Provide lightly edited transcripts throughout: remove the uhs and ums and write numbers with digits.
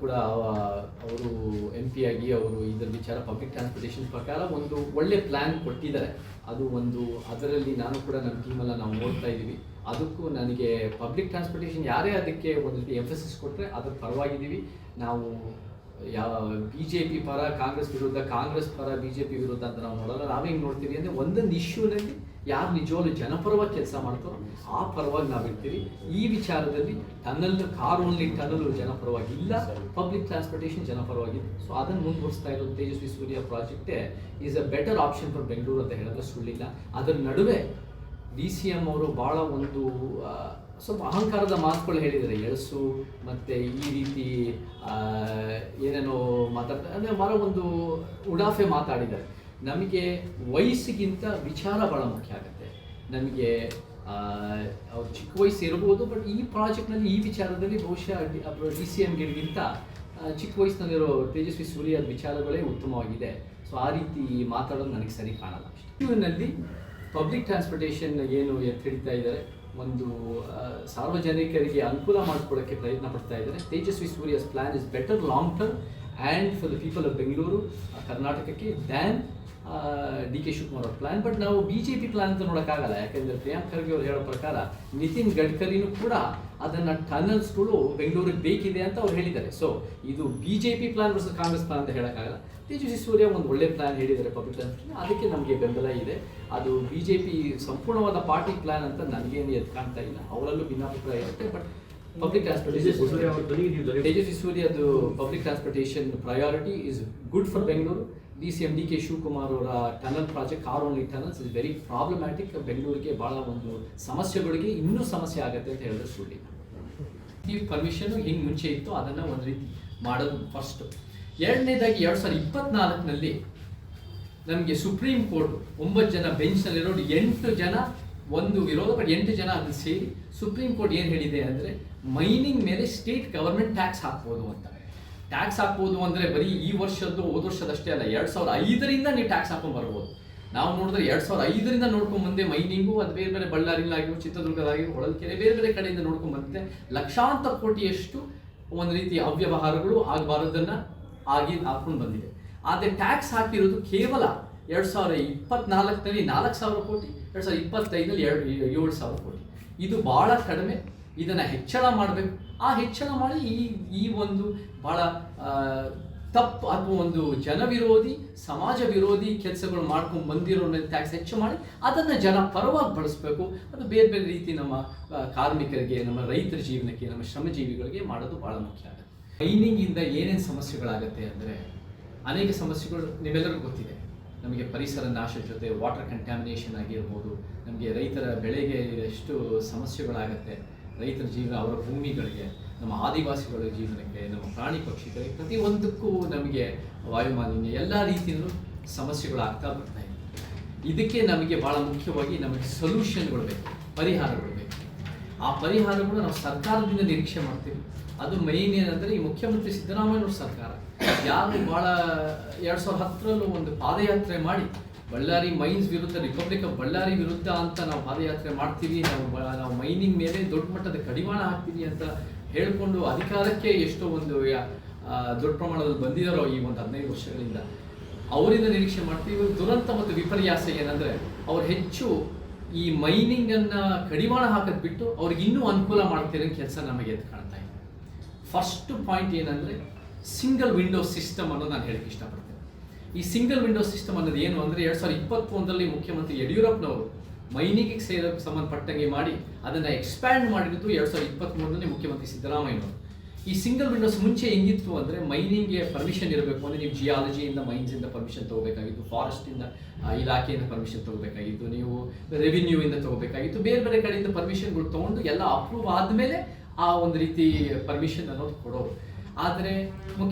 ಕೂಡ ಅವರು MP ಆಗಿ ಅವರು ಇದರ ವಿಚಾರ ಪಬ್ಲಿಕ್ ಟ್ರಾನ್ಸ್ಪೋರ್ಟೇಷನ್ ಪ್ರಕಾರ ಒಂದು ಒಳ್ಳೆ ಪ್ಲ್ಯಾನ್ ಕೊಟ್ಟಿದ್ದಾರೆ. ಅದು ಒಂದು ಅದರಲ್ಲಿ ನಾನು ಕೂಡ ನನ್ನ ಟೀಮೆಲ್ಲ ನಾವು ನೋಡ್ತಾ ಇದ್ದೀವಿ. ಅದಕ್ಕೂ ನನಗೆ ಪಬ್ಲಿಕ್ ಟ್ರಾನ್ಸ್ಪೋರ್ಟೇಷನ್ ಯಾರೇ ಅದಕ್ಕೆ ಒಂದು ರೀತಿ ಎಂಫಸಿಸ್ ಕೊಟ್ಟರೆ ಅದರ ಪರವಾಗಿದ್ದೀವಿ. ನಾವು BJP ಪರ ಕಾಂಗ್ರೆಸ್ ವಿರುದ್ಧ, ಕಾಂಗ್ರೆಸ್ ಪರ BJP ವಿರುದ್ಧ ಅಂತ ನಾವು ನೋಡಲ್ಲ. ನಾವೇನು ನೋಡ್ತೀವಿ ಅಂದರೆ ಒಂದೊಂದು ಇಶ್ಯೂನಲ್ಲಿ ಯಾರು ನಿಜವಾಗ್ಲೂ ಜನಪರವಾಗಿ ಕೆಲಸ ಮಾಡ್ತಾರೋ ಆ ಪರವಾಗಿ ನಾವಿರ್ತೀವಿ. ಈ ವಿಚಾರದಲ್ಲಿ ಕಾರ್ ಓನ್ಲಿ ಟನಲ್ ಜನಪರವಾಗಿಲ್ಲ, ಪಬ್ಲಿಕ್ ಟ್ರಾನ್ಸ್ಪೋರ್ಟೇಷನ್ ಜನಪರವಾಗಿದೆ. ಸೊ ಅದನ್ನು ಮುಂದುವರಿಸ್ತಾ ಇರೋದು ತೇಜಸ್ವಿ ಸೂರ್ಯ ಪ್ರಾಜೆಕ್ಟೇ is a better option for Bengaluru ಅಂತ ಹೇಳಿದ್ರೆ ಸುಳ್ಳಿಲ್ಲ. ಅದರ ನಡುವೆ DCM ಅವರು ಭಾಳ ಒಂದು ಸ್ವಲ್ಪ ಅಹಂಕಾರದ ಮಾತುಗಳು ಹೇಳಿದ್ದಾರೆ. ಎಳಸು ಮತ್ತು ಈ ರೀತಿ ಏನೇನೋ ಮಾತಾಡ್ತಾರೆ ಅಂದರೆ ಭಾಳ ಒಂದು ಉಡಾಫೆ ಮಾತಾಡಿದ್ದಾರೆ. ನಮಗೆ ವಯಸ್ಸಿಗಿಂತ ವಿಚಾರ ಭಾಳ ಮುಖ್ಯ ಆಗುತ್ತೆ. ನಮಗೆ ಅವ್ರು ಚಿಕ್ಕ ವಯಸ್ಸು ಇರ್ಬೋದು, ಬಟ್ ಈ ಪ್ರಾಜೆಕ್ಟ್ನಲ್ಲಿ ಈ ವಿಚಾರದಲ್ಲಿ ಬಹುಶಃ DCMಗಿಂತ ಚಿಕ್ಕ ವಯಸ್ಸಿನಲ್ಲಿರೋ ತೇಜಸ್ವಿ ಸೂರ್ಯ ವಿಚಾರಗಳೇ ಉತ್ತಮವಾಗಿದೆ. ಸೊ ಆ ರೀತಿ ಮಾತಾಡೋದು ನನಗೆ ಸರಿ ಕಾಣಲ್ಲ. ಇವನಲ್ಲಿ ಪಬ್ಲಿಕ್ ಟ್ರಾನ್ಸ್ಪೋರ್ಟೇಷನ್ ಏನು ಎತ್ತಿಡ್ತಾ ಇದ್ದಾರೆ, ಒಂದು ಸಾರ್ವಜನಿಕರಿಗೆ ಅನುಕೂಲ ಮಾಡಿಕೊಡೋಕ್ಕೆ ಪ್ರಯತ್ನ ಪಡ್ತಾ ಇದ್ದಾರೆ. Tejasvi Surya's plan is better long term and for the people of Bengaluru ಕರ್ನಾಟಕಕ್ಕೆ ದ್ಯಾನ್ DK ಶಿವಕುಮಾರ್ ಅವ್ರ ಪ್ಲ್ಯಾನ್. ಬಟ್ ನಾವು BJP ಪ್ಲ್ಯಾನ್ ಅಂತ ನೋಡೋಕ್ಕಾಗಲ್ಲ. ಯಾಕೆಂದರೆ ಪ್ರಿಯಾಂಕ್ ಖರ್ಗೆ ಅವರು ಹೇಳೋ ಪ್ರಕಾರ ನಿತಿನ್ ಗಡ್ಕರಿನೂ ಕೂಡ ಅದನ್ನು ಟನಲ್ಸ್ಗಳು ಬೆಂಗಳೂರಿಗೆ ಬೇಕಿದೆ ಅಂತ ಅವ್ರು ಹೇಳಿದ್ದಾರೆ. ಸೊ ಇದು BJP plan versus Congress plan ಅಂತ ಹೇಳೋಕ್ಕಾಗಲ್ಲ. ತೇಜಸ್ವಿ ಸೂರ್ಯ ಒಂದು ಒಳ್ಳೆ ಪ್ಲ್ಯಾನ್ ಹೇಳಿದ್ದಾರೆ ಪಬ್ಲಿಕ್ ಟ್ರಾನ್ಸ್ಪೋರ್ಟೇಷನ್, ಅದಕ್ಕೆ ನಮಗೆ ಬೆಂಬಲ ಇದೆ. ಅದು BJP ಸಂಪೂರ್ಣವಾದ ಪಾರ್ಟಿ ಪ್ಲ್ಯಾನ್ ಅಂತ ನನಗೇನು ಎದ್ದು ಕಾಣ್ತಾ ಇಲ್ಲ. ಅವರಲ್ಲೂ ಭಿನ್ನಾಭಿಪ್ರಾಯ ಇರುತ್ತೆ. ಬಟ್ ಪಬ್ಲಿಕ್ ಟ್ರಾನ್ಸ್ಪೋರ್ಟೇಷನ್ ತೇಜಸ್ವಿ ಸೂರ್ಯದು public transportation priority is good for Bengaluru. DCM DK Shivakumar ಅವರ tunnel project, car only tunnels is very problematic. ಬೆಂಗಳೂರಿಗೆ ಭಾಳ ಒಂದು ಸಮಸ್ಯೆಗಳಿಗೆ ಇನ್ನೂ ಸಮಸ್ಯೆ ಆಗುತ್ತೆ ಅಂತ ಹೇಳಿದ್ರೆ ಸುಳ್ಳಿ. ಈ ಪರ್ಮಿಷನ್ ಹಿಂಗೆ ಮುಂಚೆ ಇತ್ತು, ಅದನ್ನು ಒಂದು ರೀತಿ ಮಾಡೋದು ಫಸ್ಟ್. ಎರಡನೇದಾಗಿ 2024ನಲ್ಲಿ ನಮಗೆ ಸುಪ್ರೀಂ ಕೋರ್ಟ್ 9 ಜನ ಬೆಂಚ್ನಲ್ಲಿರೋದು 8 ಜನ ಒಂದು ವಿರೋಧ, ಬಟ್ 8 ಜನ ಅದನ್ನು ಸೇರಿ ಸುಪ್ರೀಂ ಕೋರ್ಟ್ ಏನು ಹೇಳಿದೆ ಅಂದರೆ ಮೈನಿಂಗ್ ಮೇಲೆ ಸ್ಟೇಟ್ ಗವರ್ಮೆಂಟ್ ಟ್ಯಾಕ್ಸ್ ಹಾಕ್ಬೋದು ಅಂತ. ಟ್ಯಾಕ್ಸ್ ಹಾಕ್ಬೋದು ಅಂದರೆ ಬರೀ ಈ ವರ್ಷದ್ದು ಹೋದ ವರ್ಷದಷ್ಟೇ ಅಲ್ಲ, 2005ರಿಂದ ನೀವು ಟ್ಯಾಕ್ಸ್ ಹಾಕೊಂಡು ಬರ್ಬೋದು. ನಾವು ನೋಡಿದ್ರೆ 2005ರಿಂದ ನೋಡ್ಕೊಂಡು ಬಂದೆ ಮೈನಿಂಗು. ಅದು ಬೇರೆ ಬೇರೆ ಬಳ್ಳಾರಿಲಾಗಿರ್ಬೋದು, ಚಿತ್ರದುರ್ಗದಾಗಿರ್ಬೋದು, ಹೊಳಲ್ಕೆರೆ, ಬೇರೆ ಬೇರೆ ಕಡೆಯಿಂದ ನೋಡ್ಕೊಂಡು ಬಂದಿದೆ. ಲಕ್ಷಾಂತರ ಕೋಟಿಯಷ್ಟು ಒಂದು ರೀತಿ ಅವ್ಯವಹಾರಗಳು ಆಗಬಾರದನ್ನು ಹಾಕೊಂಡು ಬಂದಿದೆ. ಆದರೆ ಟ್ಯಾಕ್ಸ್ ಹಾಕಿರೋದು ಕೇವಲ 2024ನಲ್ಲಿ 4,000 ಕೋಟಿ, 2025ನಲ್ಲಿ 7,000 ಕೋಟಿ. ಇದು ಭಾಳ ಕಡಿಮೆ. ಇದನ್ನು ಹೆಚ್ಚಳ ಮಾಡಬೇಕು. ಆ ಹೆಚ್ಚಳ ಮಾಡಿ ಈ ಒಂದು ಭಾಳ ತಪ್ಪು ಅಥವಾ ಒಂದು ಜನವಿರೋಧಿ, ಸಮಾಜ ವಿರೋಧಿ ಕೆಲಸಗಳು ಮಾಡ್ಕೊಂಡು ಬಂದಿರೋ ಟ್ಯಾಕ್ಸ್ ಹೆಚ್ಚು ಮಾಡಿ ಅದನ್ನು ಜನ ಪರವಾಗಿ ಬಳಸಬೇಕು. ಅದು ಬೇರೆ ಬೇರೆ ರೀತಿ ನಮ್ಮ ಕಾರ್ಮಿಕರಿಗೆ, ನಮ್ಮ ರೈತರ ಜೀವನಕ್ಕೆ, ನಮ್ಮ ಶ್ರಮಜೀವಿಗಳಿಗೆ ಮಾಡೋದು ಭಾಳ ಮುಖ್ಯ ಆಗುತ್ತೆ. ಮೈನಿಂಗಿಂದ ಏನೇನು ಸಮಸ್ಯೆಗಳಾಗುತ್ತೆ ಅಂದರೆ ಅನೇಕ ಸಮಸ್ಯೆಗಳು ನಿಮ್ಮೆಲ್ಲರಿಗೂ ಗೊತ್ತಿದೆ. ನಮಗೆ ಪರಿಸರ ನಾಶದ ಜೊತೆ ವಾಟರ್ ಕಂಟ್ಯಾಮಿನೇಷನ್ ಆಗಿರ್ಬೋದು, ನಮಗೆ ರೈತರ ಬೆಳೆಗೆ ಎಷ್ಟು ಸಮಸ್ಯೆಗಳಾಗುತ್ತೆ, ರೈತರ ಜೀವನ, ಅವರ ಭೂಮಿಗಳಿಗೆ, ನಮ್ಮ ಆದಿವಾಸಿಗಳ ಜೀವನಕ್ಕೆ, ನಮ್ಮ ಪ್ರಾಣಿ ಪಕ್ಷಿಗಳಿಗೆ, ಪ್ರತಿಯೊಂದಕ್ಕೂ ನಮಗೆ ವಾಯುಮಾಲಿನ್ಯ ಎಲ್ಲ ರೀತಿಯಲ್ಲೂ ಸಮಸ್ಯೆಗಳಾಗ್ತಾ ಬರ್ತಾ ಇದೆ. ಇದಕ್ಕೆ ನಮಗೆ ಭಾಳ ಮುಖ್ಯವಾಗಿ ನಮಗೆ ಸೊಲ್ಯೂಷನ್ಗಳು ಬೇಕು, ಪರಿಹಾರಗಳು ಬೇಕು. ಆ ಪರಿಹಾರಗಳು ನಾವು ಸರ್ಕಾರದಿಂದ ನಿರೀಕ್ಷೆ ಮಾಡ್ತೀವಿ. ಅದು ಮೈನ್ ಏನಂದರೆ ಈ ಮುಖ್ಯಮಂತ್ರಿ ಸಿದ್ದರಾಮಯ್ಯನವ್ರ ಸರ್ಕಾರ ಯಾರು ಭಾಳ 2010ರಲ್ಲೂ ಒಂದು ಪಾದಯಾತ್ರೆ ಮಾಡಿ ಬಳ್ಳಾರಿ ಮೈನ್ಸ್ ವಿರುದ್ಧ, ರಿಪಬ್ಲಿಕ್ ಆಫ್ ಬಳ್ಳಾರಿ ವಿರುದ್ಧ ಅಂತ ನಾವು ಪಾದಯಾತ್ರೆ ಮಾಡ್ತೀವಿ, ನಾವು ಮೈನಿಂಗ್ ಮೇಲೆ ದೊಡ್ಡ ಮಟ್ಟದ ಕಡಿವಾಣ ಹಾಕ್ತೀವಿ ಅಂತ ಹೇಳಿಕೊಂಡು ಅಧಿಕಾರಕ್ಕೆ ಎಷ್ಟೋ ಒಂದು ದೊಡ್ಡ ಪ್ರಮಾಣದಲ್ಲಿ ಬಂದಿದ್ದಾರೋ ಈ ಒಂದು 15 ವರ್ಷಗಳಿಂದ, ಅವರಿಂದ ನಿರೀಕ್ಷೆ ಮಾಡ್ತೀವಿ. ದುರಂತ ಮತ್ತು ವಿಪರ್ಯಾಸ ಏನಂದರೆ ಅವ್ರು ಹೆಚ್ಚು ಈ ಮೈನಿಂಗನ್ನು ಕಡಿವಾಣ ಹಾಕೋದು ಬಿಟ್ಟು ಅವ್ರಿಗೆ ಇನ್ನೂ ಅನುಕೂಲ ಮಾಡ್ತಿರೋ ಕೆಲಸ ನಮಗೆ ಎದ್ದು ಕಾಣ್ತಾ ಇದೆ. ಫಸ್ಟ್ ಪಾಯಿಂಟ್ ಏನಂದರೆ ಸಿಂಗಲ್ ವಿಂಡೋ ಸಿಸ್ಟಮ್ ಅನ್ನೋದು ನಾನು ಹೇಳಕ್ಕೆ ಇಷ್ಟಪಡ್ತೇನೆ. ಈ ಸಿಂಗಲ್ ವಿಂಡೋ ಸಿಸ್ಟಮ್ ಅನ್ನೋದು ಏನು ಅಂದರೆ 2021ರಲ್ಲಿ ಮುಖ್ಯಮಂತ್ರಿ ಯಡಿಯೂರಪ್ಪನವರು ಮೈನಿಂಗಿಗೆ ಸಂಬಂಧಪಟ್ಟಂಗೆ ಮಾಡಿ ಅದನ್ನು ಎಕ್ಸ್ಪ್ಯಾಂಡ್ ಮಾಡಿದ್ದು 2023ರಲ್ಲಿ ಮುಖ್ಯಮಂತ್ರಿ ಸಿದ್ದರಾಮಯ್ಯನವರು. ಈ ಸಿಂಗಲ್ ವಿಂಡೋಸ್ ಮುಂಚೆ ಹೆಂಗಿತ್ತು ಅಂದರೆ ಮೈನಿಂಗ್ಗೆ ಪರ್ಮಿಷನ್ ಇರಬೇಕು ಅಂದರೆ ನೀವು ಜಿಯಾಲಜಿಯಿಂದ, ಮೈನ್ಸಿಂದ ಪರ್ಮಿಷನ್ ತೊಗೋಬೇಕಾಗಿತ್ತು, ಫಾರೆಸ್ಟಿಂದ ಇಲಾಖೆಯಿಂದ ಪರ್ಮಿಷನ್ ತೊಗೋಬೇಕಾಗಿತ್ತು, ನೀವು ರೆವಿನ್ಯೂಯಿಂದ ತೊಗೋಬೇಕಾಗಿತ್ತು, ಬೇರೆ ಬೇರೆ ಕಡೆಯಿಂದ ಪರ್ಮಿಷನ್ಗಳು ತೊಗೊಂಡು ಎಲ್ಲ ಅಪ್ರೂವ್ ಆದಮೇಲೆ ಆ ಒಂದು ರೀತಿ ಪರ್ಮಿಷನ್ ಅನ್ನೋದು ಕೊಡೋರು. ಆದರೆ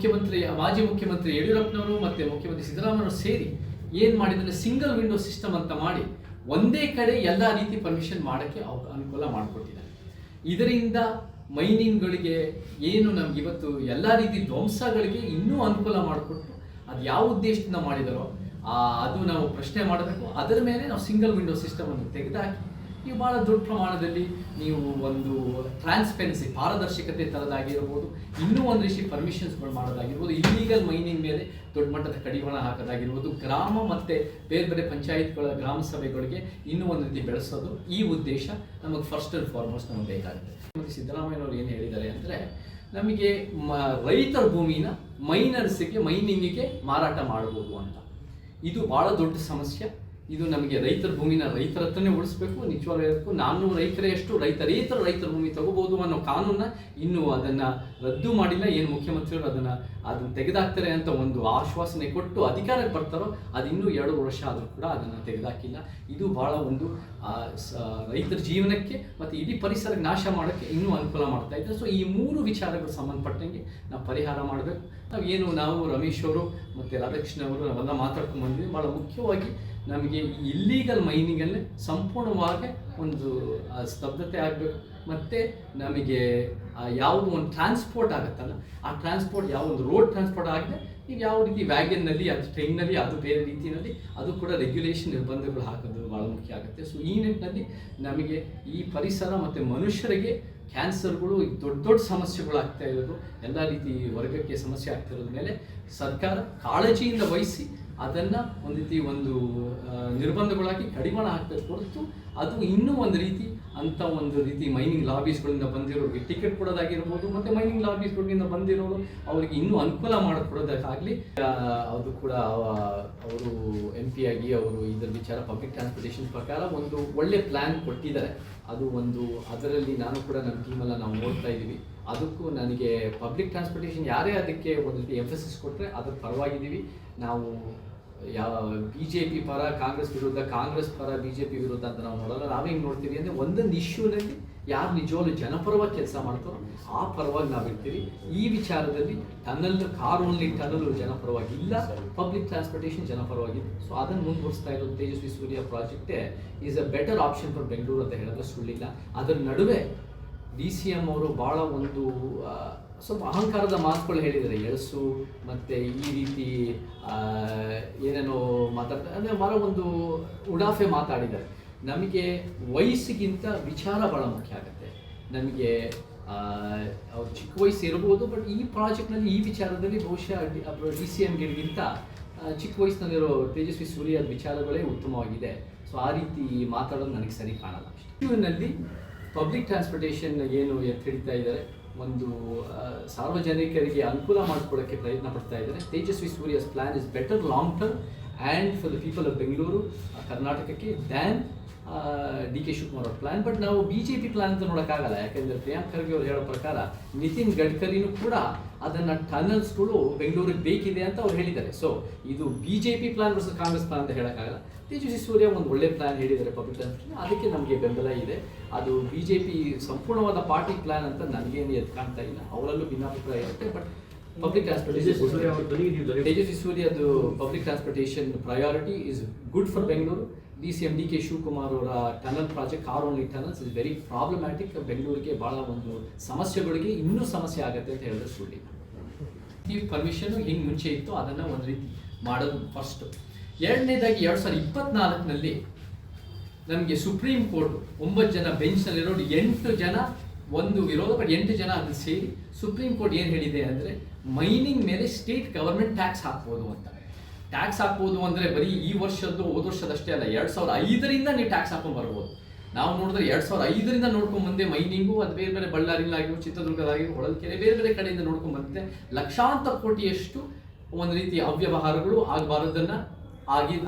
ಮಾಜಿ ಮುಖ್ಯಮಂತ್ರಿ ಯಡಿಯೂರಪ್ಪನವರು ಮತ್ತು ಮುಖ್ಯಮಂತ್ರಿ ಸಿದ್ದರಾಮಯ್ಯವರು ಸೇರಿ ಏನು ಮಾಡಿದರೆ ಸಿಂಗಲ್ ವಿಂಡೋ ಸಿಸ್ಟಮ್ ಅಂತ ಮಾಡಿ ಒಂದೇ ಕಡೆ ಎಲ್ಲ ರೀತಿ ಪರ್ಮಿಷನ್ ಮಾಡೋಕ್ಕೆ ಅನುಕೂಲ ಮಾಡಿಕೊಟ್ಟಿದ್ದಾರೆ. ಇದರಿಂದ ಮೈನಿಂಗ್ಗಳಿಗೆ ಏನು ನಮ್ಗೆ ಇವತ್ತು ಎಲ್ಲ ರೀತಿ ಧ್ವಂಸಗಳಿಗೆ ಇನ್ನೂ ಅನುಕೂಲ ಮಾಡಿಕೊಟ್ಟು ಅದು ಯಾವ ಉದ್ದೇಶದಿಂದ ಮಾಡಿದಾರೋ ಅದು ನಾವು ಪ್ರಶ್ನೆ ಮಾಡಬೇಕು. ಅದರ ಮೇಲೆ ನಾವು ಸಿಂಗಲ್ ವಿಂಡೋ ಸಿಸ್ಟಮನ್ನು ತೆಗೆದುಹಾಕಿ ನೀವು ಭಾಳ ದೊಡ್ಡ ಪ್ರಮಾಣದಲ್ಲಿ ನೀವು ಒಂದು ಟ್ರಾನ್ಸ್ಪರೆನ್ಸಿ ಪಾರದರ್ಶಕತೆ ತರದಾಗಿರ್ಬೋದು, ಇನ್ನೂ ಒಂದು ರೀತಿ ಪರ್ಮಿಷನ್ಸ್ಗಳು ಮಾಡೋದಾಗಿರ್ಬೋದು, ಇಲ್ಲೀಗಲ್ ಮೈನಿಂಗ್ ಮೇಲೆ ದೊಡ್ಡ ಮಟ್ಟದ ಕಡಿವಾಣ ಹಾಕೋದಾಗಿರ್ಬೋದು, ಗ್ರಾಮ ಮತ್ತು ಬೇರೆ ಬೇರೆ ಪಂಚಾಯತ್ಗಳ ಗ್ರಾಮ ಸಭೆಗಳಿಗೆ ಇನ್ನೂ ಒಂದು ರೀತಿ ಬೆಳೆಸೋದು ಈ ಉದ್ದೇಶ ನಮಗೆ ಫಸ್ಟ್ ಆ್ಯಂಡ್ ಫಾರ್ಮೋಸ್ಟ್ ನಮಗೆ ಬೇಕಾಗುತ್ತೆ. ಮತ್ತು ಸಿದ್ದರಾಮಯ್ಯನವರು ಏನು ಹೇಳಿದ್ದಾರೆ ಅಂದರೆ, ನಮಗೆ ರೈತರ ಭೂಮಿನ ಮೈನಿಂಗಿಗೆ ಮಾರಾಟ ಮಾಡ್ಬೋದು ಅಂತ. ಇದು ಭಾಳ ದೊಡ್ಡ ಸಮಸ್ಯೆ. ಇದು ನಮಗೆ ರೈತರ ಭೂಮಿನ ರೈತರ ಹತ್ರನೇ ಉಳಿಸ್ಬೇಕು. ನಿಜವಾಗ್ಲೂ ಹೇಳಬೇಕು, ನಾನು ರೈತರ ರೈತರ ಭೂಮಿ ತಗೋಬಹುದು ಅನ್ನೋ ಕಾನೂನ ಇನ್ನೂ ಅದನ್ನು ರದ್ದು ಮಾಡಿಲ್ಲ. ಏನು ಮುಖ್ಯಮಂತ್ರಿಗಳು ಅದನ್ನು ತೆಗೆದಾಕ್ತಾರೆ ಅಂತ ಒಂದು ಆಶ್ವಾಸನೆ ಕೊಟ್ಟು ಅಧಿಕಾರಕ್ಕೆ ಬರ್ತಾರೋ ಅದು ಇನ್ನೂ 2 ವರ್ಷ ಆದರೂ ಕೂಡ ಅದನ್ನು ತೆಗೆದಾಕಿಲ್ಲ. ಇದು ಭಾಳ ಒಂದು ರೈತರ ಜೀವನಕ್ಕೆ ಮತ್ತು ಇಡೀ ಪರಿಸರಕ್ಕೆ ನಾಶ ಮಾಡೋಕ್ಕೆ ಇನ್ನೂ ಅನುಕೂಲ ಮಾಡ್ತಾ ಇದ್ದಾರೆ. ಸೊ ಈ 3 ವಿಚಾರಗಳು ಸಂಬಂಧಪಟ್ಟಂಗೆ ನಾವು ಪರಿಹಾರ ಮಾಡಬೇಕು. ನಾವು ರಮೇಶ್ ಅವರು ಮತ್ತು ರಾಧಾಕೃಷ್ಣ ಅವರು ನಾವೆಲ್ಲ ಮಾತಾಡ್ಕೊಂಡು ಬಂದಿದ್ದೀವಿ. ಭಾಳ ಮುಖ್ಯವಾಗಿ ನಮಗೆ ಈ ಇಲ್ಲೀಗಲ್ ಮೈನಿಂಗಲ್ಲೇ ಸಂಪೂರ್ಣವಾಗಿ ಒಂದು ಸ್ತಬ್ಧತೆ ಆಗಬೇಕು. ಮತ್ತು ನಮಗೆ ಯಾವುದು ಒಂದು ಟ್ರಾನ್ಸ್ಪೋರ್ಟ್ ಆಗುತ್ತಲ್ಲ, ಆ ಟ್ರಾನ್ಸ್ಪೋರ್ಟ್ ಯಾವ ಒಂದು ರೋಡ್ ಟ್ರಾನ್ಸ್ಪೋರ್ಟ್ ಆಗಿದೆ, ಈಗ ಯಾವ ರೀತಿ ವ್ಯಾಗನ್ನಲ್ಲಿ ಅದು ಟ್ರೈನ್ನಲ್ಲಿ ಅದು ಬೇರೆ ರೀತಿಯಲ್ಲಿ ಅದು ಕೂಡ ರೆಗ್ಯುಲೇಷನ್ ನಿರ್ಬಂಧಗಳು ಹಾಕೋದು ಭಾಳ ಮುಖ್ಯ ಆಗುತ್ತೆ. ಸೊ ಈ ನಿಟ್ಟಿನಲ್ಲಿ ನಮಗೆ ಈ ಪರಿಸರ ಮತ್ತು ಮನುಷ್ಯರಿಗೆ ಕ್ಯಾನ್ಸರ್ಗಳು ದೊಡ್ಡ ಸಮಸ್ಯೆಗಳಾಗ್ತಾ ಇರೋದು, ಎಲ್ಲ ರೀತಿ ವರ್ಗಕ್ಕೆ ಸಮಸ್ಯೆ ಆಗ್ತಿರೋದ್ರ ಮೇಲೆ ಸರ್ಕಾರ ಕಾಳಜಿಯಿಂದ ವಹಿಸಿ ಅದನ್ನು ಒಂದು ರೀತಿ ನಿರ್ಬಂಧಗಳಾಗಿ ಕಡಿವಾಣ ಹಾಕಬೇಕು ಹೊರತು ಅದು ಇನ್ನೂ ಒಂದು ರೀತಿ ಮೈನಿಂಗ್ ಲಾಬೀಸ್ಗಳಿಂದ ಬಂದಿರೋರಿಗೆ ಟಿಕೆಟ್ ಕೊಡೋದಾಗಿರ್ಬೋದು, ಮತ್ತು ಮೈನಿಂಗ್ ಲಾಬೀಸ್ಗಳಿಂದ ಬಂದಿರೋರು ಅವರಿಗೆ ಇನ್ನೂ ಅನುಕೂಲ ಮಾಡಿಕೊಡೋದಕ್ಕಾಗಲಿ, ಅದು ಕೂಡ ಅವರು MP ಆಗಿ ಅವರು ಇದರ ವಿಚಾರ ಪಬ್ಲಿಕ್ ಟ್ರಾನ್ಸ್ಪೋರ್ಟೇಷನ್ ಪ್ರಕಾರ ಒಂದು ಒಳ್ಳೆ ಪ್ಲ್ಯಾನ್ ಕೊಟ್ಟಿದ್ದಾರೆ. ಅದರಲ್ಲಿ ನಾನು ಕೂಡ ನಮ್ಮ ಟೀಮೆಲ್ಲ ನಾವು ನೋಡ್ತಾ ಇದ್ದೀವಿ. ಅದಕ್ಕೂ ನನಗೆ ಪಬ್ಲಿಕ್ ಟ್ರಾನ್ಸ್ಪೋರ್ಟೇಷನ್ ಯಾರೇ ಅದಕ್ಕೆ ಒಂದು ರೀತಿ ಎಂಫಸಿಸ್ ಕೊಟ್ಟರೆ ಅದ್ರ ಪರವಾಗಿದ್ದೀವಿ. ನಾವು BJP ಪರ ಕಾಂಗ್ರೆಸ್ ವಿರುದ್ಧ, ಕಾಂಗ್ರೆಸ್ ಪರ BJP ವಿರುದ್ಧ ಅಂತ ನಾವು ನೋಡಲ್ಲ. ನಾವೇನು ನೋಡ್ತೀವಿ ಅಂದರೆ, ಒಂದೊಂದು ಇಶ್ಯೂನಲ್ಲಿ ಯಾರು ನಿಜವಾಗ್ಲೂ ಜನಪರವಾಗಿ ಕೆಲಸ ಮಾಡ್ತಾರೋ ಆ ಪರವಾಗಿ ನಾವಿರ್ತೀವಿ. ಈ ವಿಚಾರದಲ್ಲಿ ಕಾರ್ ಓನ್ಲಿ ಟನಲ್ ಜನಪರವಾಗಿಲ್ಲ, ಪಬ್ಲಿಕ್ ಟ್ರಾನ್ಸ್ಪೋರ್ಟೇಷನ್ ಜನಪರವಾಗಿದೆ. ಸೊ ಅದನ್ನು ಮುಂದುವರಿಸ್ತಾ ಇರೋದು ತೇಜಸ್ವಿ ಸೂರ್ಯ ಪ್ರಾಜೆಕ್ಟೇ is a better option for Bengaluru ಅಂತ ಹೇಳಿದ್ರೆ ಸುಳ್ಳಿಲ್ಲ. ಅದರ ನಡುವೆ DCM ಅವರು ಭಾಳ ಒಂದು ಸ್ವಲ್ಪ ಅಹಂಕಾರದ ಮಾತುಗಳು ಹೇಳಿದ್ದಾರೆ. ಎಳಸು ಮತ್ತು ಈ ರೀತಿ ಏನೇನೋ ಮಾತಾಡ್ತಾರೆ, ಅಂದರೆ ಭಾಳ ಒಂದು ಉಡಾಫೆ ಮಾತಾಡಿದ್ದಾರೆ. ನಮಗೆ ವಯಸ್ಸಿಗಿಂತ ವಿಚಾರ ಭಾಳ ಮುಖ್ಯ ಆಗುತ್ತೆ. ನಮಗೆ ಅವ್ರು ಚಿಕ್ಕ ವಯಸ್ಸು ಇರ್ಬೋದು, ಬಟ್ ಈ ಪ್ರಾಜೆಕ್ಟ್ನಲ್ಲಿ ಈ ವಿಚಾರದಲ್ಲಿ ಬಹುಶಃ DCMಗಿಂತ ಚಿಕ್ಕ ವಯಸ್ಸಿನಲ್ಲಿರೋ ತೇಜಸ್ವಿ ಸೂರ್ಯದ ವಿಚಾರಗಳೇ ಉತ್ತಮವಾಗಿದೆ. ಸೊ ಆ ರೀತಿ ಮಾತಾಡೋದು ನನಗೆ ಸರಿ ಕಾಣಲ್ಲ. ಇವನಲ್ಲಿ ಪಬ್ಲಿಕ್ ಟ್ರಾನ್ಸ್ಪೋರ್ಟೇಷನ್ ಏನು ಎತ್ತಿ ಹಿಡಿತಾ ಇದ್ದಾರೆ, ಒಂದು ಸಾರ್ವಜನಿಕರಿಗೆ ಅನುಕೂಲ ಮಾಡಿಕೊಡೋಕ್ಕೆ ಪ್ರಯತ್ನ ಪಡ್ತಾ ಇದ್ದಾರೆ. Tejasvi Surya's plan is better long term and for the people of Bengaluru ಕರ್ನಾಟಕಕ್ಕೆ ದ್ಯಾನ್ DK ಶಿವಕುಮಾರ್ ಅವ್ರ ಪ್ಲ್ಯಾನ್. ಬಟ್ ನಾವು BJP ಪ್ಲ್ಯಾನ್ ಅಂತ ನೋಡೋಕ್ಕಾಗಲ್ಲ. ಯಾಕೆಂದರೆ ಪ್ರಿಯಾಂಕ್ ಖರ್ಗೆ ಅವರು ಹೇಳೋ ಪ್ರಕಾರ ನಿತಿನ್ ಗಡ್ಕರಿನೂ ಕೂಡ ಅದನ್ನು ಟನಲ್ಸ್ಗಳು ಬೆಂಗಳೂರಿಗೆ ಬೇಕಿದೆ ಅಂತ ಅವ್ರು ಹೇಳಿದ್ದಾರೆ. ಸೊ ಇದು BJP plan versus Congress plan ಅಂತ ಹೇಳೋಕ್ಕಾಗಲ್ಲ. ತೇಜಸ್ವಿ ಸೂರ್ಯ ಒಂದು ಒಳ್ಳೆ ಪ್ಲ್ಯಾನ್ ಹೇಳಿದ್ದಾರೆ ಪಬ್ಲಿಕ್ ಟ್ರಾನ್ಸ್ಪೋರ್ಟೇಷನ್, ಅದಕ್ಕೆ ನಮಗೆ ಬೆಂಬಲ ಇದೆ. ಅದು BJP ಸಂಪೂರ್ಣವಾದ ಪಾರ್ಟಿ ಪ್ಲ್ಯಾನ್ ಅಂತ ನನಗೇನು ಎದ್ದು ಕಾಣ್ತಾ ಇಲ್ಲ. ಅವರಲ್ಲೂ ಭಿನ್ನಾಭಿಪ್ರಾಯ ಇರುತ್ತೆ. ಬಟ್ ಪಬ್ಲಿಕ್ ಟ್ರಾನ್ಸ್ಪೋರ್ಟೇಷನ್ ತೇಜಸ್ವಿ ಸೂರ್ಯದು public transportation priority is good for Bengaluru. DCM DK Shivakumar ಅವರ tunnel project, car only tunnels, is very problematic. ಬೆಂಗಳೂರಿಗೆ ಭಾಳ ಒಂದು ಸಮಸ್ಯೆಗಳಿಗೆ ಇನ್ನೂ ಸಮಸ್ಯೆ ಆಗುತ್ತೆ ಅಂತ ಹೇಳಿದ್ರೆ ಸುಳ್ಳಿ. ಈ ಪರ್ಮಿಷನ್ ಹಿಂಗೆ ಮುಂಚೆ ಇತ್ತು, ಅದನ್ನು ಒಂದು ರೀತಿ ಮಾಡೋದು ಫಸ್ಟು. ಎರಡನೇದಾಗಿ 2024ನಲ್ಲಿ ನಮಗೆ ಸುಪ್ರೀಂ ಕೋರ್ಟ್ 9 ಜನ ಬೆಂಚ್ನಲ್ಲಿರೋದು 8 ಜನ ಒಂದು ವಿರೋಧ, ಬಟ್ 8 ಜನ ಅದನ್ನು ಸೇರಿ ಸುಪ್ರೀಂ ಕೋರ್ಟ್ ಏನು ಹೇಳಿದೆ ಅಂದರೆ, ಮೈನಿಂಗ್ ಮೇಲೆ ಸ್ಟೇಟ್ ಗವರ್ಮೆಂಟ್ ಟ್ಯಾಕ್ಸ್ ಹಾಕ್ಬೋದು ಅಂತ. ಟ್ಯಾಕ್ಸ್ ಹಾಕ್ಬೋದು ಅಂದರೆ ಬರೀ ಈ ವರ್ಷದ್ದು ಹೋದ ವರ್ಷದಷ್ಟೇ ಅಲ್ಲ, 2005ರಿಂದ ನೀವು ಟ್ಯಾಕ್ಸ್ ಹಾಕೊಂಡು ಬರ್ಬೋದು. ನಾವು ನೋಡಿದ್ರೆ 2005ರಿಂದ ನೋಡ್ಕೊಂಡು ಬಂದೆ ಮೈನಿಂಗು. ಅದು ಬೇರೆ ಬೇರೆ ಬಳ್ಳಾರಿಲಾಗಿರ್ಬೋದು, ಚಿತ್ರದುರ್ಗದಾಗಿರ್ಬೋದು, ಹೊಳಲ್ಕೆರೆ, ಬೇರೆ ಬೇರೆ ಕಡೆಯಿಂದ ನೋಡ್ಕೊಂಡು ಬಂದಿದೆ. ಲಕ್ಷಾಂತರ ಕೋಟಿಯಷ್ಟು ಒಂದು ರೀತಿ ಅವ್ಯವಹಾರಗಳು ಆಗಬಾರದನ್ನು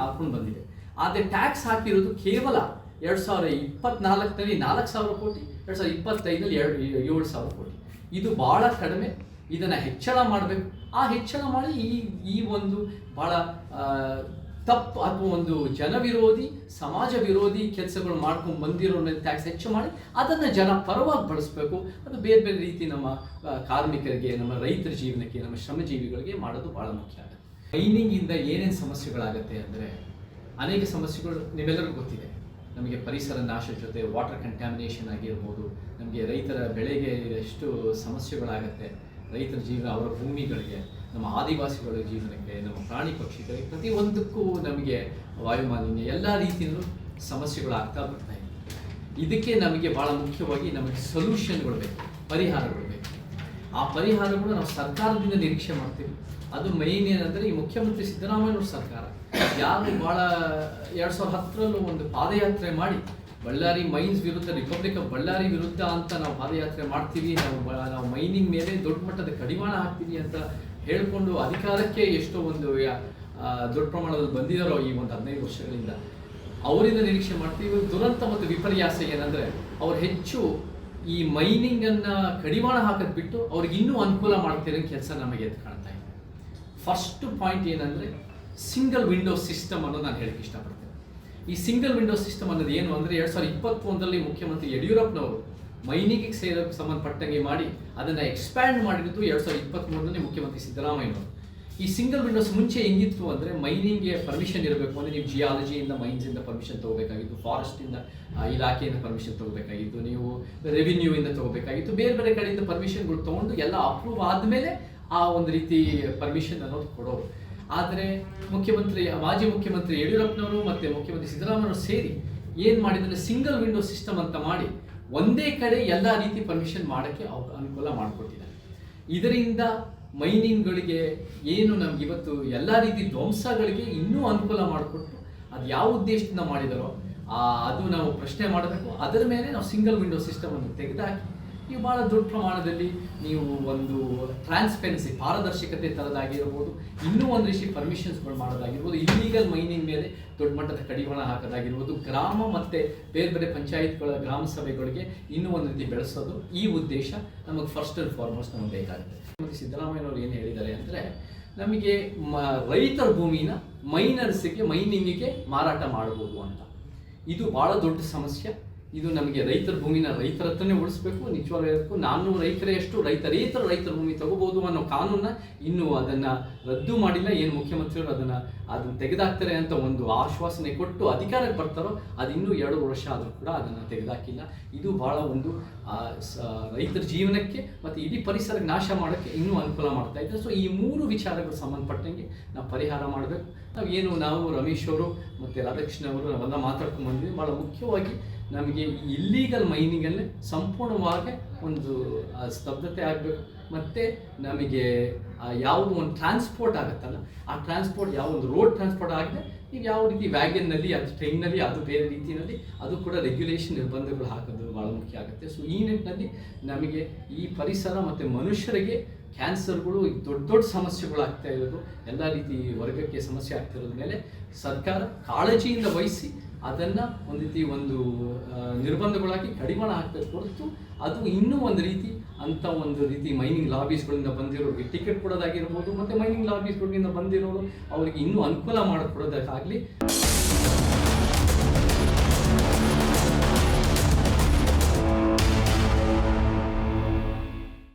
ಹಾಕೊಂಡು ಬಂದಿದೆ. ಆದರೆ ಟ್ಯಾಕ್ಸ್ ಹಾಕಿರೋದು ಕೇವಲ 2024ನಲ್ಲಿ 4,000 ಕೋಟಿ, 2025ನಲ್ಲಿ 7,000 ಕೋಟಿ. ಇದು ಭಾಳ ಕಡಿಮೆ. ಇದನ್ನು ಹೆಚ್ಚಳ ಮಾಡಬೇಕು. ಆ ಹೆಚ್ಚಳ ಮಾಡಿ ಈ ಒಂದು ಭಾಳ ತಪ್ಪು ಅಥವಾ ಒಂದು ಜನವಿರೋಧಿ, ಸಮಾಜ ವಿರೋಧಿ ಕೆಲಸಗಳು ಮಾಡ್ಕೊಂಡು ಬಂದಿರೋ ಮೇಲೆ ಟ್ಯಾಕ್ಸ್ ಹೆಚ್ಚು ಮಾಡಿ ಅದನ್ನು ಜನ ಪರವಾಗಿ ಬಳಸಬೇಕು. ಅದು ಬೇರೆ ಬೇರೆ ರೀತಿ ನಮ್ಮ ಕಾರ್ಮಿಕರಿಗೆ, ನಮ್ಮ ರೈತರ ಜೀವನಕ್ಕೆ, ನಮ್ಮ ಶ್ರಮಜೀವಿಗಳಿಗೆ ಮಾಡೋದು ಭಾಳ ಮುಖ್ಯ ಆಗುತ್ತೆ. ಮೈನಿಂಗಿಂದ ಏನೇನು ಸಮಸ್ಯೆಗಳಾಗುತ್ತೆ ಅಂದರೆ, ಅನೇಕ ಸಮಸ್ಯೆಗಳು ನಿಮ್ಮೆಲ್ಲರಿಗೂ ಗೊತ್ತಿದೆ. ನಮಗೆ ಪರಿಸರ ನಾಶ ಜೊತೆ ವಾಟರ್ ಕಂಟ್ಯಾಮಿನೇಷನ್ ಆಗಿರ್ಬೋದು, ನಮಗೆ ರೈತರ ಬೆಳೆಗೆ ಎಷ್ಟು ಸಮಸ್ಯೆಗಳಾಗುತ್ತೆ, ರೈತರ ಜೀವನ, ಅವರ ಭೂಮಿಗಳಿಗೆ, ನಮ್ಮ ಆದಿವಾಸಿಗಳ ಜೀವನಕ್ಕೆ, ನಮ್ಮ ಪ್ರಾಣಿ ಪಕ್ಷಿಗಳಿಗೆ, ಪ್ರತಿಯೊಂದಕ್ಕೂ ನಮಗೆ ವಾಯುಮಾಲಿನ್ಯ, ಎಲ್ಲ ರೀತಿಯಲ್ಲೂ ಸಮಸ್ಯೆಗಳಾಗ್ತಾ ಬರ್ತಾ ಇದೆ. ಇದಕ್ಕೆ ನಮಗೆ ಭಾಳ ಮುಖ್ಯವಾಗಿ ನಮಗೆ ಸೊಲ್ಯೂಷನ್ಗಳು ಬೇಕು, ಪರಿಹಾರಗಳು ಬೇಕು. ಆ ಪರಿಹಾರಗಳು ನಾವು ಸರ್ಕಾರದಿಂದ ನಿರೀಕ್ಷೆ ಮಾಡ್ತೀವಿ. ಅದು ಮೈನ್ ಏನಂದರೆ ಈ ಮುಖ್ಯಮಂತ್ರಿ ಸಿದ್ದರಾಮಯ್ಯನವ್ರ ಸರ್ಕಾರ ಯಾರು ಭಾಳ 2010ರಲ್ಲೂ ಒಂದು ಪಾದಯಾತ್ರೆ ಮಾಡಿ ಬಳ್ಳಾರಿ ಮೈನ್ಸ್ ವಿರುದ್ಧ, ರಿಪಬ್ಲಿಕ್ ಆಫ್ ಬಳ್ಳಾರಿ ವಿರುದ್ಧ ಅಂತ ನಾವು ಪಾದಯಾತ್ರೆ ಮಾಡ್ತೀವಿ, ನಾವು ಮೈನಿಂಗ್ ಮೇಲೆ ದೊಡ್ಡ ಮಟ್ಟದ ಕಡಿವಾಣ ಹಾಕ್ತೀವಿ ಅಂತ ಹೇಳಿಕೊಂಡು ಅಧಿಕಾರಕ್ಕೆ ಎಷ್ಟೋ ಒಂದು ದೊಡ್ಡ ಪ್ರಮಾಣದಲ್ಲಿ ಬಂದಿದ್ದಾರೋ ಈ ಒಂದು 15 ವರ್ಷಗಳಿಂದ, ಅವರಿಂದ ನಿರೀಕ್ಷೆ ಮಾಡ್ತೀವಿ. ದುರಂತ ಮತ್ತು ವಿಪರ್ಯಾಸ ಏನಂದರೆ ಅವ್ರು ಹೆಚ್ಚು ಈ ಮೈನಿಂಗನ್ನು ಕಡಿವಾಣ ಹಾಕೋದು ಬಿಟ್ಟು ಅವ್ರಿಗೆ ಇನ್ನೂ ಅನುಕೂಲ ಮಾಡ್ತಿರೋ ಕೆಲಸ ನಮಗೆ ಎದ್ದು ಕಾಣ್ತಾ ಇದೆ. ಫಸ್ಟ್ ಪಾಯಿಂಟ್ ಏನಂದರೆ ಸಿಂಗಲ್ ವಿಂಡೋ ಸಿಸ್ಟಮ್ ಅನ್ನೋದು ನಾನು ಹೇಳಕ್ಕೆ ಇಷ್ಟಪಡ್ತೇನೆ. ಈ ಸಿಂಗಲ್ ವಿಂಡೋ ಸಿಸ್ಟಮ್ ಅನ್ನೋದು ಏನು ಅಂದರೆ 2021ರಲ್ಲಿ ಮುಖ್ಯಮಂತ್ರಿ ಯಡಿಯೂರಪ್ಪನವರು ಮೈನಿಂಗಿಗೆ ಸಂಬಂಧಪಟ್ಟಂಗೆ ಮಾಡಿ ಅದನ್ನು ಎಕ್ಸ್ಪ್ಯಾಂಡ್ ಮಾಡಿದ್ದು 2023ರಲ್ಲಿ ಮುಖ್ಯಮಂತ್ರಿ ಸಿದ್ದರಾಮಯ್ಯನವರು. ಈ ಸಿಂಗಲ್ ವಿಂಡೋಸ್ ಮುಂಚೆ ಹೆಂಗಿತ್ತು ಅಂದರೆ ಮೈನಿಂಗ್ಗೆ ಪರ್ಮಿಷನ್ ಇರಬೇಕು ಅಂದರೆ ನೀವು ಜಿಯಾಲಜಿಯಿಂದ ಮೈನ್ಸಿಂದ ಪರ್ಮಿಷನ್ ತೊಗೋಬೇಕಾಗಿತ್ತು, ಫಾರೆಸ್ಟಿಂದ ಇಲಾಖೆಯಿಂದ ಪರ್ಮಿಷನ್ ತೊಗೋಬೇಕಾಗಿತ್ತು, ನೀವು ರೆವಿನ್ಯೂಯಿಂದ ತೊಗೋಬೇಕಾಗಿತ್ತು, ಬೇರೆ ಬೇರೆ ಕಡೆಯಿಂದ ಪರ್ಮಿಷನ್ಗಳು ತೊಗೊಂಡು ಎಲ್ಲ ಅಪ್ರೂವ್ ಆದಮೇಲೆ ಆ ಒಂದು ರೀತಿ ಪರ್ಮಿಷನ್ ಅನ್ನೋದು ಕೊಡೋರು. ಆದರೆ ಮಾಜಿ ಮುಖ್ಯಮಂತ್ರಿ ಯಡಿಯೂರಪ್ಪನವರು ಮತ್ತು ಮುಖ್ಯಮಂತ್ರಿ ಸಿದ್ದರಾಮಯ್ಯವರು ಸೇರಿ ಏನು ಮಾಡಿದರೆ ಸಿಂಗಲ್ ವಿಂಡೋ ಸಿಸ್ಟಮ್ ಅಂತ ಮಾಡಿ ಒಂದೇ ಕಡೆ ಎಲ್ಲ ರೀತಿ ಪರ್ಮಿಷನ್ ಮಾಡೋಕ್ಕೆ ಅನುಕೂಲ ಮಾಡಿಕೊಟ್ಟಿದ್ದಾರೆ. ಇದರಿಂದ ಮೈನಿಂಗ್ಗಳಿಗೆ ಏನು ನಮ್ಗೆ ಇವತ್ತು ಎಲ್ಲ ರೀತಿ ಧ್ವಂಸಗಳಿಗೆ ಇನ್ನೂ ಅನುಕೂಲ ಮಾಡಿಕೊಟ್ಟು ಅದು ಯಾವ ಉದ್ದೇಶದಿಂದ ಮಾಡಿದಾರೋ ಅದು ನಾವು ಪ್ರಶ್ನೆ ಮಾಡಬೇಕು. ಅದರ ಮೇಲೆ ನಾವು ಸಿಂಗಲ್ ವಿಂಡೋ ಸಿಸ್ಟಮನ್ನು ತೆಗೆದುಹಾಕಿ ನೀವು ಭಾಳ ದೊಡ್ಡ ಪ್ರಮಾಣದಲ್ಲಿ ನೀವು ಒಂದು ಟ್ರಾನ್ಸ್ಪರೆನ್ಸಿ, ಪಾರದರ್ಶಕತೆ ತರೋದಾಗಿರ್ಬೋದು, ಇನ್ನೂ ಒಂದು ರೀತಿ ಪರ್ಮಿಷನ್ಸ್ಗಳು ಮಾಡೋದಾಗಿರ್ಬೋದು, ಇಲ್ಲೀಗಲ್ ಮೈನಿಂಗ್ ಮೇಲೆ ದೊಡ್ಡ ಮಟ್ಟದ ಕಡಿವಾಣ ಹಾಕೋದಾಗಿರ್ಬೋದು, ಗ್ರಾಮ ಮತ್ತು ಬೇರೆ ಬೇರೆ ಪಂಚಾಯತ್ಗಳ ಗ್ರಾಮ ಸಭೆಗಳಿಗೆ ಇನ್ನೂ ಒಂದು ರೀತಿ ಬೆಳೆಸೋದು, ಈ ಉದ್ದೇಶ ನಮಗೆ ಫಸ್ಟ್ ಆ್ಯಂಡ್ ಫಾರ್ಮೋಸ್ಟ್ ನಮಗೆ ಬೇಕಾಗುತ್ತೆ. ಸಿದ್ದರಾಮಯ್ಯನವರು ಏನು ಹೇಳಿದ್ದಾರೆ ಅಂದರೆ ನಮಗೆ ರೈತರ ಭೂಮಿನ ಮೈನಿಂಗಿಗೆ ಮಾರಾಟ ಮಾಡ್ಬೋದು ಅಂತ. ಇದು ಭಾಳ ದೊಡ್ಡ ಸಮಸ್ಯೆ. ಇದು ನಮಗೆ ರೈತರ ಭೂಮಿನ ರೈತರ ಹತ್ರನೇ ಉಳಿಸ್ಬೇಕು. ನಿಜವಾಗ್ಲೂ ಹೇಳಬೇಕು, ನಾನು ರೈತರ ರೈತರ ಭೂಮಿ ತಗೋಬಹುದು ಅನ್ನೋ ಕಾನೂನನ್ನ ಇನ್ನೂ ಅದನ್ನು ರದ್ದು ಮಾಡಿಲ್ಲ. ಏನು ಮುಖ್ಯಮಂತ್ರಿಗಳು ಅದನ್ನು ತೆಗೆದಾಕ್ತಾರೆ ಅಂತ ಒಂದು ಆಶ್ವಾಸನೆ ಕೊಟ್ಟು ಅಧಿಕಾರಕ್ಕೆ ಬರ್ತಾರೋ ಅದು ಇನ್ನೂ 2 ವರ್ಷ ಆದರೂ ಕೂಡ ಅದನ್ನು ತೆಗೆದಾಕಿಲ್ಲ. ಇದು ಭಾಳ ಒಂದು ರೈತರ ಜೀವನಕ್ಕೆ ಮತ್ತು ಇಡೀ ಪರಿಸರಕ್ಕೆ ನಾಶ ಮಾಡೋಕ್ಕೆ ಇನ್ನೂ ಅನುಕೂಲ ಮಾಡ್ತಾ ಇದೆ. ಸೊ ಈ 3 ವಿಚಾರಗಳು ಸಂಬಂಧಪಟ್ಟಂಗೆ ನಾವು ಪರಿಹಾರ ಮಾಡಬೇಕು. ನಾವು ರಮೇಶ್ ಅವರು ಮತ್ತು ರಾಧಾಕೃಷ್ಣ ಅವರು ನಾವೆಲ್ಲ ಮಾತಾಡ್ಕೊಂಡು ಬಂದಿದ್ದೀವಿ. ಭಾಳ ಮುಖ್ಯವಾಗಿ ನಮಗೆ ಇಲ್ಲೀಗಲ್ ಮೈನಿಂಗಲ್ಲೇ ಸಂಪೂರ್ಣವಾಗಿ ಒಂದು ಸ್ತಬ್ಧತೆ ಆಗಬೇಕು. ಮತ್ತು ನಮಗೆ ಯಾವುದು ಒಂದು ಟ್ರಾನ್ಸ್ಪೋರ್ಟ್ ಆಗುತ್ತಲ್ಲ, ಆ ಟ್ರಾನ್ಸ್ಪೋರ್ಟ್ ಯಾವ ಒಂದು ರೋಡ್ ಟ್ರಾನ್ಸ್ಪೋರ್ಟ್ ಆಗಿದೆ, ಈಗ ಯಾವ ರೀತಿ ವ್ಯಾಗನ್ನಲ್ಲಿ, ಅದು ಟ್ರೈನ್ನಲ್ಲಿ, ಅದು ಬೇರೆ ರೀತಿಯಲ್ಲಿ ಅದು ಕೂಡ ರೆಗ್ಯುಲೇಷನ್ ನಿರ್ಬಂಧಗಳು ಹಾಕೋದು ಭಾಳ ಮುಖ್ಯ ಆಗುತ್ತೆ. ಸೊ ಈ ನಿಟ್ಟಿನಲ್ಲಿ ನಮಗೆ ಈ ಪರಿಸರ ಮತ್ತು ಮನುಷ್ಯರಿಗೆ ಕ್ಯಾನ್ಸರ್ಗಳು ದೊಡ್ಡ ಸಮಸ್ಯೆಗಳು ಆಗ್ತಾ ಇರೋದು, ಎಲ್ಲ ರೀತಿ ವರ್ಗಕ್ಕೆ ಸಮಸ್ಯೆ ಆಗ್ತಿರೋದ್ರ ಮೇಲೆ ಸರ್ಕಾರ ಕಾಳಜಿಯಿಂದ ವಹಿಸಿ ಅದನ್ನು ಒಂದು ರೀತಿ ಒಂದು ನಿರ್ಬಂಧಗಳಾಗಿ ಕಡಿವಾಣ ಹಾಕಬೇಕು ಹೊರತು ಅದು ಇನ್ನೂ ಒಂದು ರೀತಿ ಮೈನಿಂಗ್ ಲಾಬೀಸ್ಗಳಿಂದ ಬಂದಿರೋರಿಗೆ ಟಿಕೆಟ್ ಕೊಡೋದಾಗಿರ್ಬೋದು ಮತ್ತು ಮೈನಿಂಗ್ ಲಾಬೀಸ್ಗಳಿಂದ ಬಂದಿರೋರು ಅವರಿಗೆ ಇನ್ನೂ ಅನುಕೂಲ ಮಾಡಿಕೊಡೋದಕ್ಕಾಗಲಿ